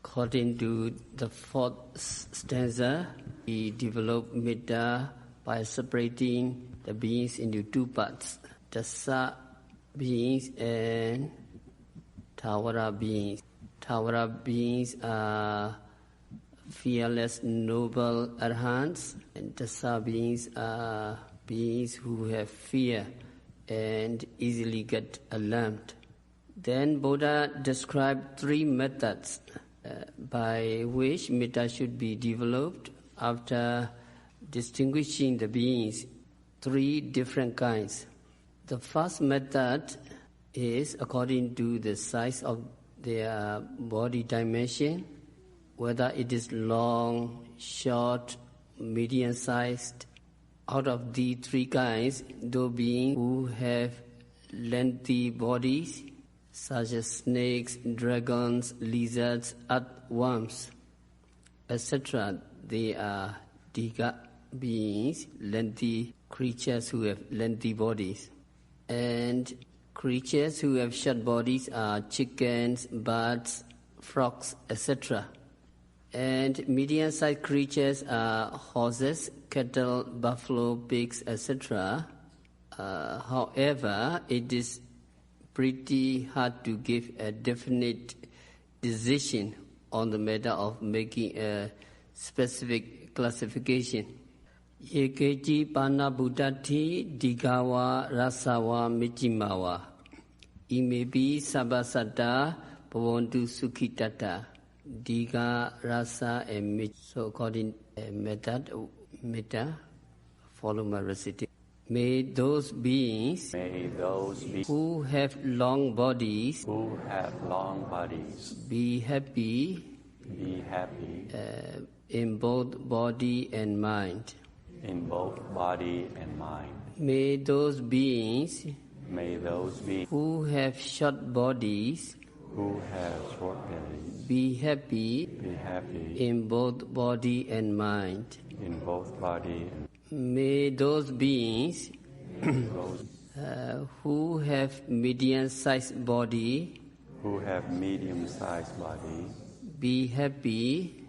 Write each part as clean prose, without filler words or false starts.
According to the fourth stanza, we develop Mettā by separating the beings into two parts, Dasa beings and Thāvara beings. Thāvara beings are fearless, noble arhants, and Dasa beings are beings who have fear and easily get alarmed. Then Buddha described three methods by which Mettā should be developed after distinguishing the beings, three different kinds. The first method is according to the size of their body dimension, whether it is long, short, medium-sized. Out of the three kinds, those beings who have lengthy bodies, such as snakes, dragons, lizards, earthworms, etc., they are Dīghā beings, lengthy creatures who have lengthy bodies. And creatures who have short bodies are chickens, birds, frogs, etc. And medium-sized creatures are horses, cattle, buffalo, pigs, etc. However, it is pretty hard to give a definite decision on the matter of making a specific classification. Yekeji pana buddhati digawa rasawa mijimawa. Imebi sabasata pavantu sukhitata. Diga, rasa, and mit. So according to method, Mettā, follow my recitation. May those beings who have long bodies be happy in both body and mind. May those beings who have short bodies be happy in both body and mind. May those beings who have medium-sized body be happy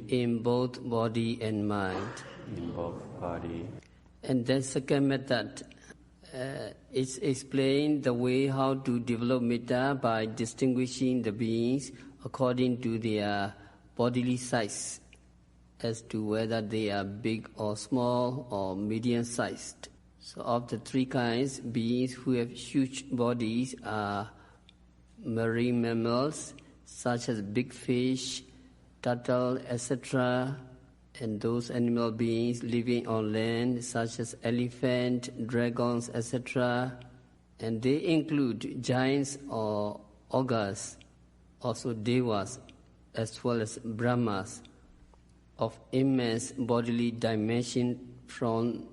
in both body and mind. And then second method is explain the way how to develop Mettā by distinguishing the beings according to their bodily size, as to whether they are big or small or medium-sized. So of the three kinds, beings who have huge bodies are marine mammals, such as big fish, turtle, etc., and those animal beings living on land, such as elephant, dragons, etc., and they include giants or ogres, also devas, as well as brahmas, of immense bodily dimension from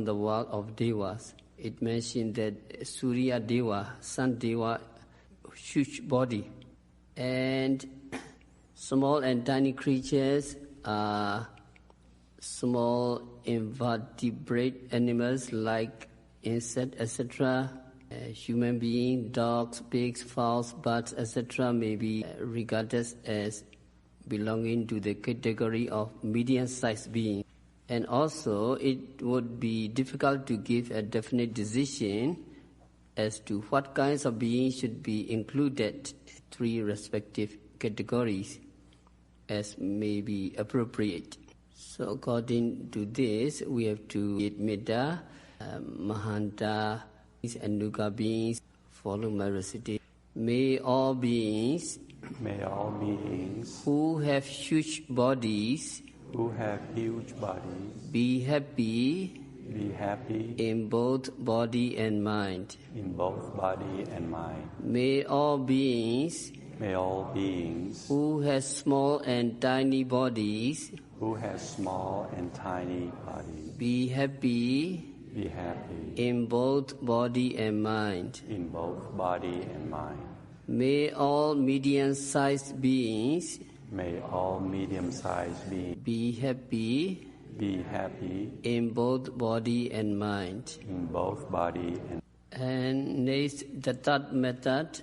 the world of devas. It mentioned that Surya Deva, Sun Deva, huge body, and small and tiny creatures are small invertebrate animals like insects, etc. Human beings, dogs, pigs, fowls, birds, etc. may be regarded as belonging to the category of medium-sized beings. And also, it would be difficult to give a definite decision as to what kinds of beings should be included in three respective categories, as may be appropriate. So according to this, we have to get Mettā, Mahanta, and Nuga beings. Follow my recitation. May all beings who have huge bodies be happy in both body and mind. May all beings who have small and tiny bodies be happy in both body and mind. May all medium-sized beings be happy in both body and mind. And next, the third method,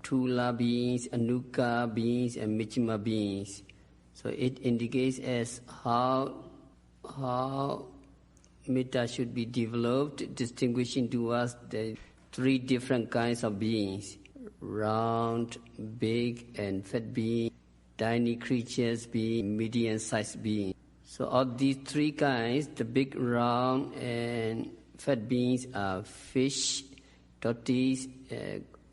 Thula beings, Anuka beings, and Micchima beings. So it indicates as how Mettā should be developed, distinguishing to us the three different kinds of beings: round, big, and fat beings, tiny creatures being, medium-sized beings. So of these three kinds, the big, round, and fat beings are fish, tortoise,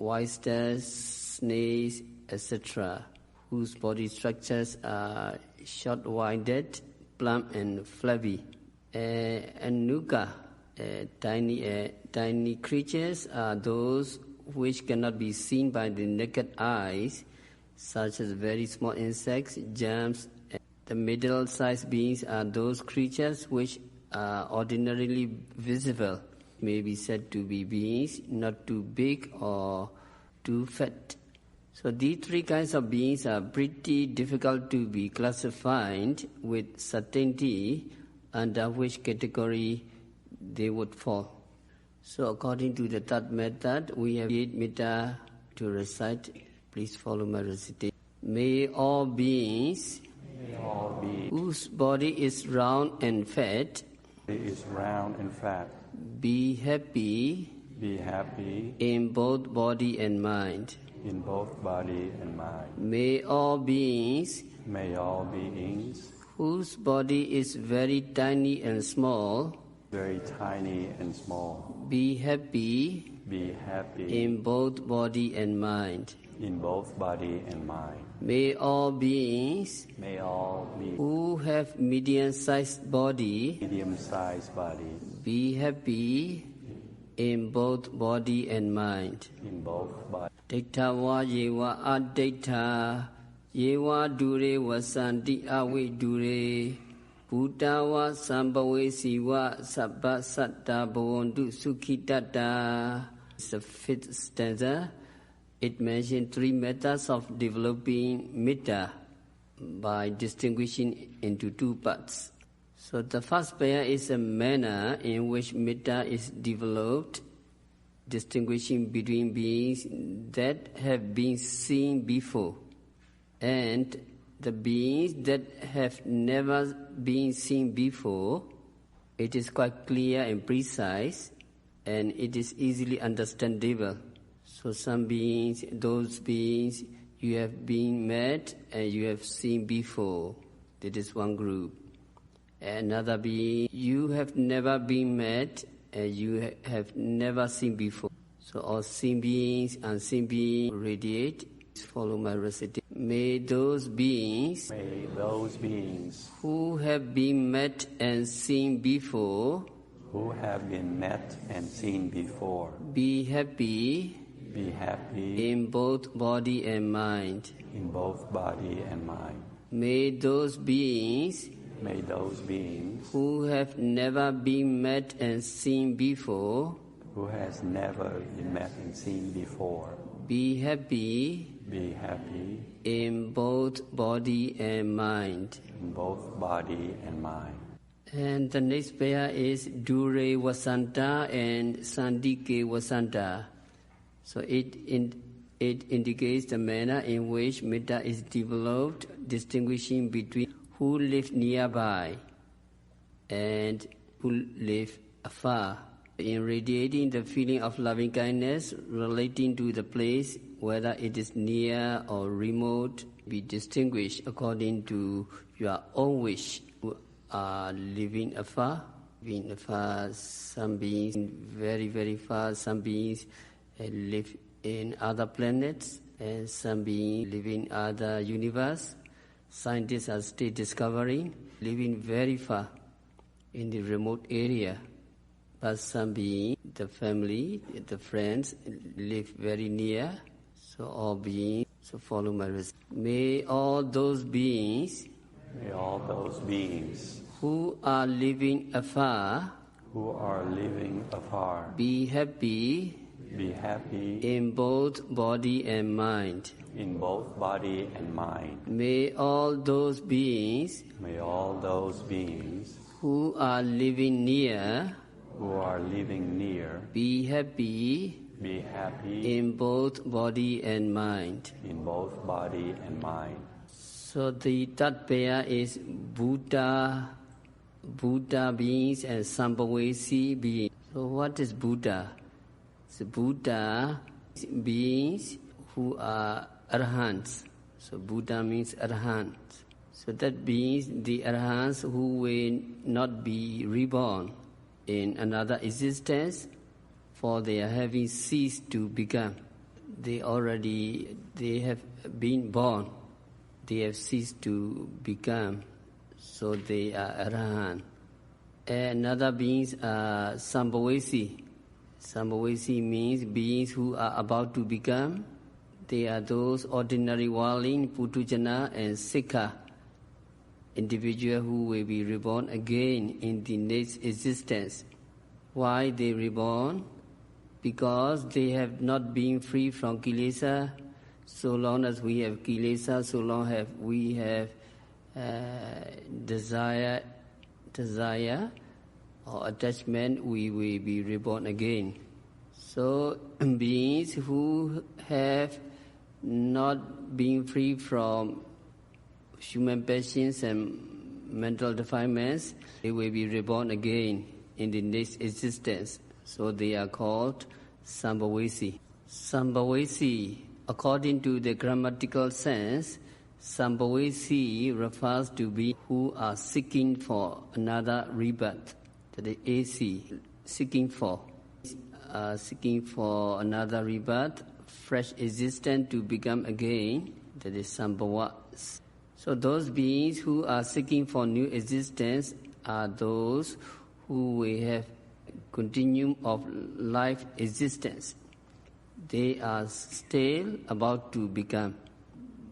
oysters, snakes, etc., whose body structures are short-winded, plump, and flabby. Anuka, tiny creatures are those which cannot be seen by the naked eyes, such as very small insects, germs. The middle-sized beings are those creatures which are ordinarily visible, may be said to be beings not too big or too fat. So these three kinds of beings are pretty difficult to be classified with certainty under which category they would fall. So according to the third method, we have 8 mettā to recite. Please follow my recitation. May all beings whose body is round and fat be happy in both body and mind. May all beings whose body is very tiny and small be happy in both body and mind. May all beings who have medium-sized body be happy in both body and mind. Daittha wa yewa adaittha yewa dure vasanti awe dure Buddha wa sambhavesi wa sabba satta bhavantu sukhitata. It's the 5th stanza. It mentions 3 methods of developing mettā by distinguishing into 2 parts. So the first pair is a manner in which mettā is developed, distinguishing between beings that have been seen before and the beings that have never been seen before. It is quite clear and precise, and it is easily understandable. So some beings, those beings you have been met and you have seen before. That is one group. Another being you have never been met and you have never seen before. So all seen beings, unseen beings radiate. Follow my recitation. May those beings who have been met and seen before be happy in both body and mind. May those beings who have never been met and seen before be happy in both body and mind. And the next pair is Dure Vasanta and Sandike Vasanta. So it indicates the manner in which mettā is developed, distinguishing between who live nearby and who live afar. In radiating the feeling of loving kindness relating to the place, whether it is near or remote, be distinguished according to your own wish. Who are living afar, some beings very, very far, some beings live in other planets, and some beings live in other universe. Scientists are still discovering, living very far in the remote area. But some beings, the family, the friends, live very near. So all beings, so follow my recitation. May all those beings who are living afar be happy in both body and mind. May all those beings who are living near be happy Be happy in both body and mind. in both body and mind. So the Tatpaya is Buddha beings and Sambhavesi beings. So what is Buddha? So Buddha beings who are Arhants. So Buddha means Arhants. So that means the Arhants who will not be reborn in another existence, for they are having ceased to become. They have been born. They have ceased to become. So they are Arahant. Another beings are Sambhavesi. Sambhavesi means beings who are about to become. They are those ordinary worldling, Putujana and Sikha, individual who will be reborn again in the next existence. Why they reborn? Because they have not been free from kilesa. So long as we have kilesa, so long we have desire or attachment, we will be reborn again. So beings who have not been free from human passions and mental defilements, they will be reborn again in the next existence. So they are called Sambhavesi. Sambhavesi, according to the grammatical sense, Sambhavesi refers to beings who are seeking for another rebirth. That is AC, seeking for another rebirth, fresh existence to become again. That is Sambhava. So those beings who are seeking for new existence are those who will have continuum of life existence. They are still about to become.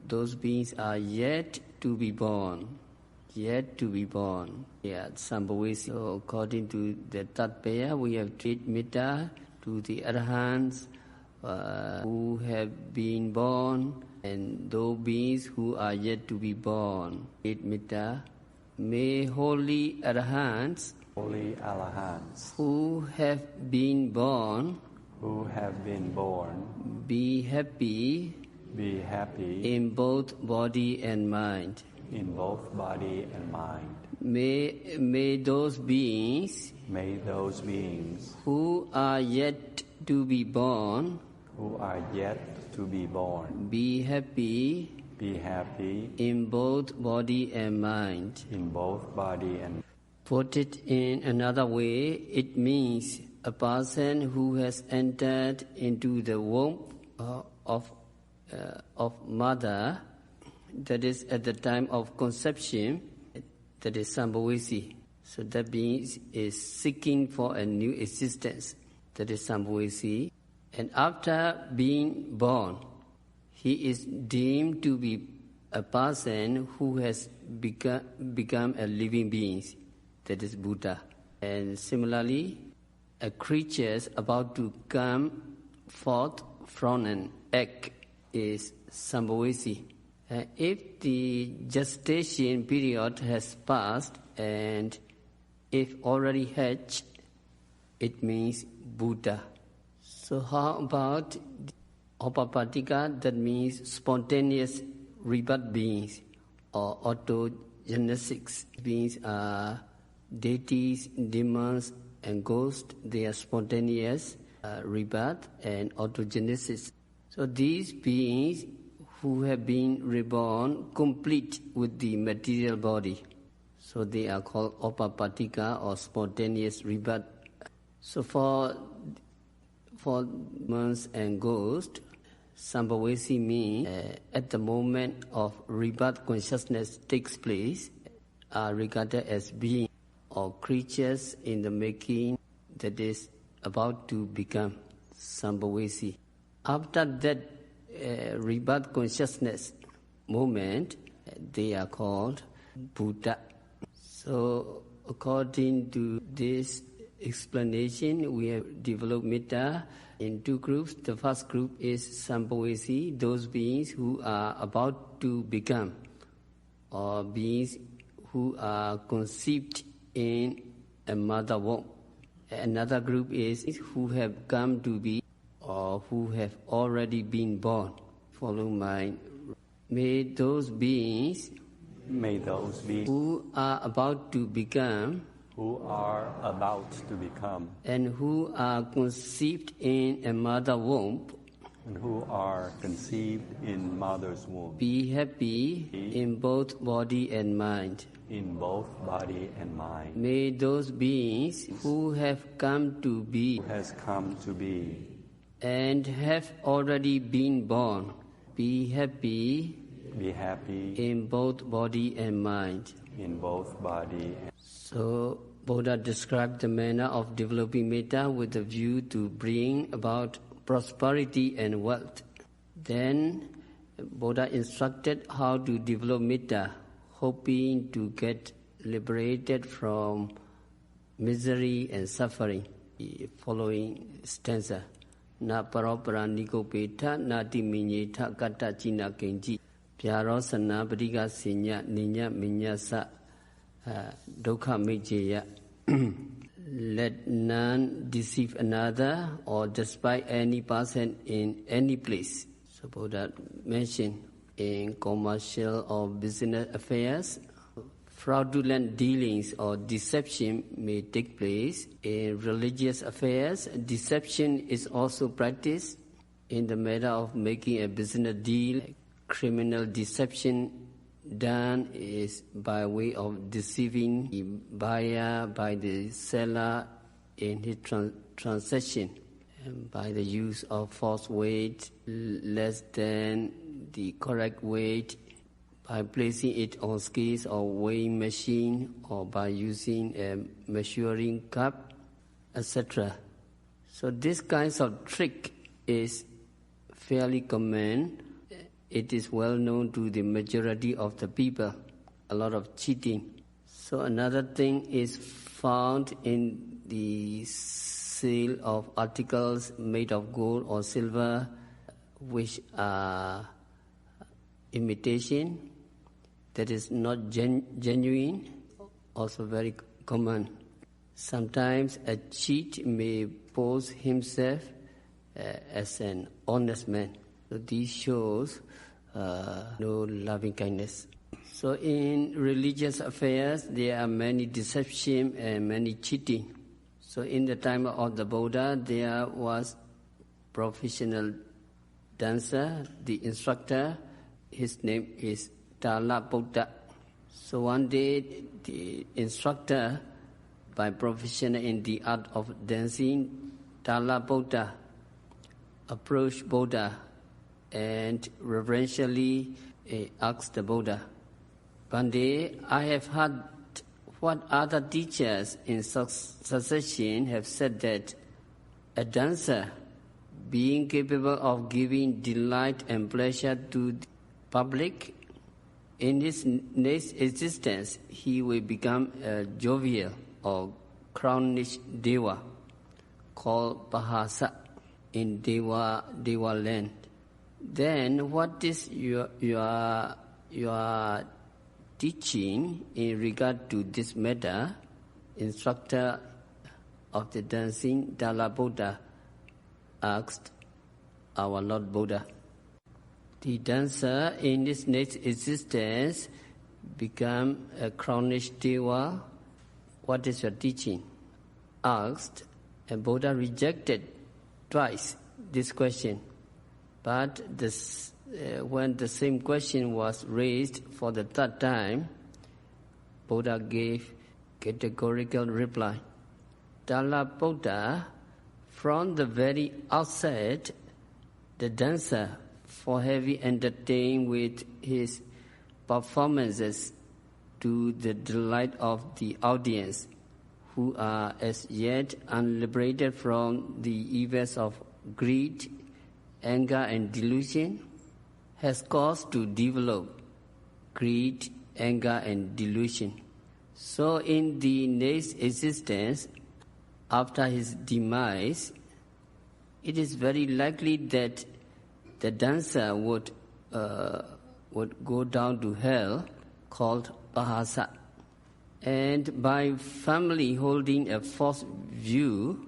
Those beings are yet to be born. Yet to be born. Yeah, Sambhavesi. So according to the Tatpaya, we have treated Mettā to the Arahants who have been born, and those beings who are yet to be born. Treat Mettā. May holy Arahants, who have been born, be happy in both body and mind. May those beings who are yet to be born be happy in both body and mind. Put it in another way, it means a person who has entered into the womb of mother, that is at the time of conception, that is Sambhavesi. So that means is seeking for a new existence, that is Sambhavesi. And after being born, he is deemed to be a person who has become a living being, that is Buddha. And similarly, a creature about to come forth from an egg is Sambhavesi. If the gestation period has passed and if already hatched, it means Buddha. So how about Upapatika, that means spontaneous rebirth beings, or autogenesics beings are deities, demons and ghosts. They are spontaneous rebirth and autogenesis. So these beings who have been reborn complete with the material body, so they are called Upapatika or spontaneous rebirth. So for demons and ghosts, Sambhavesi means at the moment of rebirth consciousness takes place, are regarded as beings or creatures in the making, that is about to become Sambhavesi. After that rebirth consciousness moment, they are called Buddha. So according to this explanation, we have developed Mettā in two groups. The first group is Sambhavesi, those beings who are about to become, or beings who are conceived in a mother womb. Another group is who have come to be or who have already been born. Follow mine. May those beings who are about to become and who are conceived in a mother's womb be happy in both body and mind. May those beings who have come to be and have already been born be happy in both body and mind. So Buddha described the manner of developing Mettā with a view to bring about prosperity and wealth. Then Buddha instructed how to develop Mettā, hoping to get liberated from misery and suffering. The following stanza: Na paropara nikopeta nati minyeta kata china kenji pyarosana padiga sinya ninya minyasa dukha mejaya. Let none deceive another or despise any person in any place. So Buddha mentioned in commercial or business affairs, fraudulent dealings or deception may take place. In religious affairs, deception is also practiced. In the matter of making a business deal, criminal deception done is by way of deceiving the buyer by the seller in his transaction, and by the use of false weight less than the correct weight, by placing it on scales or weighing machine, or by using a measuring cup, etc. So this kinds of trick is fairly common. It is well known to the majority of the people, a lot of cheating. So another thing is found in the sale of articles made of gold or silver, which are imitation, that is not genuine, also very common. Sometimes a cheat may pose himself as an honest man. So this shows no loving kindness. So in religious affairs, there are many deception and many cheating. So in the time of the Buddha, there was professional dancer, the instructor. His name is Buddha. So one day, the instructor, by profession in the art of dancing, Buddha, approached Buddha and reverentially asked the Buddha, Bande, I have heard what other teachers in succession have said, that a dancer, being capable of giving delight and pleasure to the public, in his next existence he will become a jovial or crownish Deva called Bahasa in Deva land. Then what is your teaching in regard to this matter? Instructor of the dancing, Buddha, asked our Lord Buddha. The dancer in this next existence become a crownish Deva. What is your teaching? Asked, and Buddha rejected twice this question. But when the same question was raised for the third time, Buddha gave categorical reply. Buddha, from the very outset, the dancer, for having entertained with his performances to the delight of the audience, who are as yet unliberated from the evils of greed, anger and delusion, has caused to develop greed, anger and delusion. So in the next existence, after his demise, it is very likely that the dancer would go down to hell, called Bahasa. And by firmly holding a false view,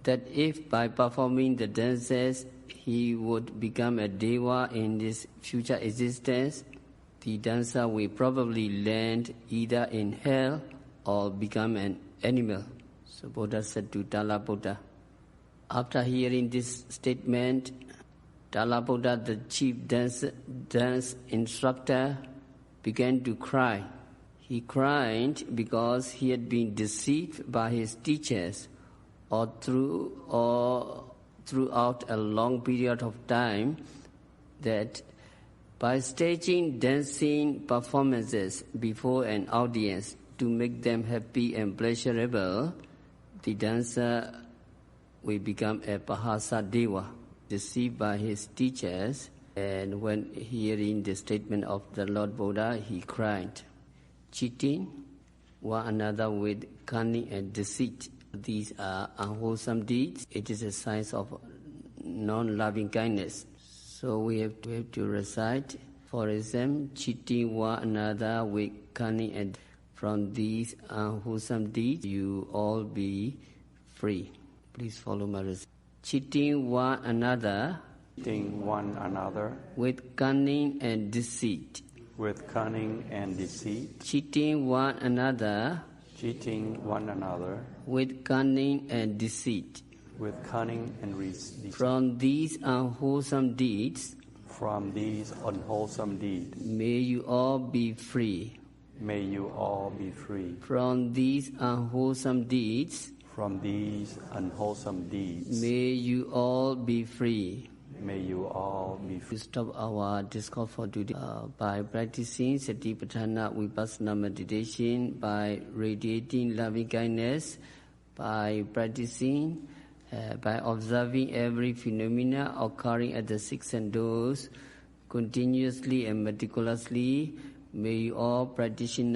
that if by performing the dances he would become a deva in this future existence, the dancer will probably land either in hell or become an animal. So Buddha said to Talabuddha. After hearing this statement, Talabuddha, the chief dance instructor, began to cry. He cried because he had been deceived by his teachers or throughout a long period of time, that by staging dancing performances before an audience to make them happy and pleasurable, the dancer will become a Pahasa Deva, deceived by his teachers. And when hearing the statement of the Lord Buddha, he cried. Cheating one another with cunning and deceit, these are unwholesome deeds. It is a sign of non-loving kindness. So we have to recite, for example, cheating one another with cunning, and from these unwholesome deeds you all be free. Please follow my recitation. Cheating one another with cunning and deceit. With cunning and deceit. Cheating one another with cunning and deceit. With cunning and deceit. From these unwholesome deeds, may you all be free. May you all be free. From these unwholesome deeds, may you all be free. May you all be free. We stop our discourse for today by practicing Satipatthana Vipassana meditation, by radiating loving kindness, by practicing, by observing every phenomena occurring at the six senses continuously and meticulously. May you all practitioners